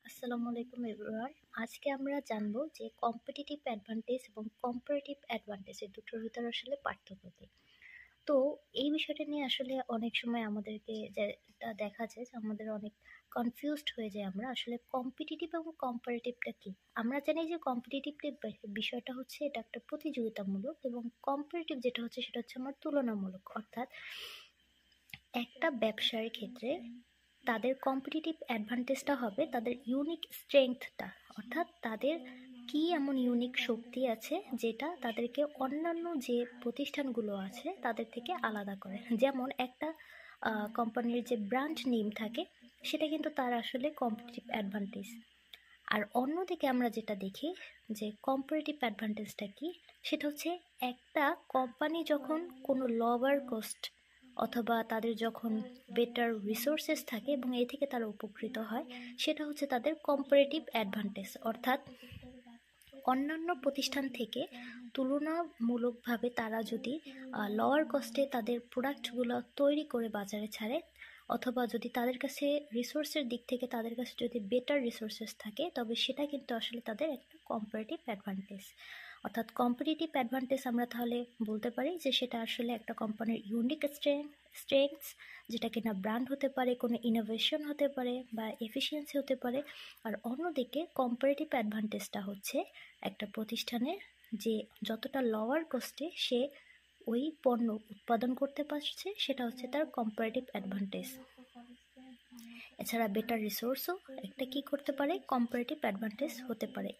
আসসালামু আলাইকুম এভরিওয়ান। আজকে আমরা জানবো যে কম্পিটিটিভ অ্যাডভান্টেজ এবং কম্পারেটিভ অ্যাডভান্টেজ এই দুটোর ভিতরে আসলে পার্থক্য কি। তো এই বিষয়টা নিয়ে আসলে অনেক সময় আমাদেরকে যেটা দেখা যায় যে আমাদের অনেক কনফিউজড হয়ে যায়, আমরা আসলে কম্পিটিটিভ এবং কম্পারেটিভটা কি। আমরা জানি যে কম্পিটিটিভ বিষয়টা হচ্ছে এটা একটা প্রতিযোগিতামূলক, এবং কম্পারেটিভ যেটা হচ্ছে সেটা হচ্ছে আমার তুলনামূলক। অর্থাৎ একটা ব্যবসার ক্ষেত্রে তাদের কম্পিটিটিভ অ্যাডভান্টেজটা হবে তাদের ইউনিক স্ট্রেংথটা, অর্থাৎ তাদের কি এমন ইউনিক শক্তি আছে যেটা তাদেরকে অন্যান্য যে প্রতিষ্ঠানগুলো আছে তাদের থেকে আলাদা করে। যেমন একটা কোম্পানির যে ব্র্যান্ড নেম থাকে সেটা কিন্তু তার আসলে কম্পিটিটিভ অ্যাডভান্টেজ। আর অন্যদিকে আমরা যেটা দেখি যে কম্পারেটিভ অ্যাডভান্টেজটা কি, সেটা হচ্ছে একটা কোম্পানি যখন কোনো লোয়ার কস্ট অথবা তাদের যখন বেটার রিসোর্সেস থাকে এবং এই থেকে তারা উপকৃত হয়, সেটা হচ্ছে তাদের কম্পারেটিভ অ্যাডভান্টেজ। অর্থাৎ অন্যান্য প্রতিষ্ঠান থেকে তুলনামূলকভাবে তারা যদি লোয়ার কস্টে তাদের প্রোডাক্টগুলো তৈরি করে বাজারে ছাড়ে, অথবা যদি তাদের কাছে রিসোর্সের দিক থেকে তাদের কাছে যদি বেটার রিসোর্সেস থাকে, তবে সেটা কিন্তু আসলে তাদের একটা কম্পারেটিভ অ্যাডভান্টেজ। অর্থাৎ কম্পিটিটিভ অ্যাডভান্টেজ আমরা তাহলে বলতে পারি যে সেটা আসলে একটা কোম্পানির ইউনিক স্ট্রেংথস, যেটা কিনা ব্র্যান্ড হতে পারে, কোনো ইনোভেশন হতে পারে বা এফিসিয়েন্সি হতে পারে। আর অন্যদিকে কম্পারেটিভ অ্যাডভান্টেজটা হচ্ছে একটা প্রতিষ্ঠানের যে যতটা লোয়ার কস্টে সে ওই পণ্য উৎপাদন করতে পারছে, সেটা হচ্ছে তার কম্পারেটিভ অ্যাডভান্টেজ। এছাড়া বেটার রিসোর্সও একটা কি করতে পারে, কম্পারেটিভ অ্যাডভান্টেজ হতে পারে।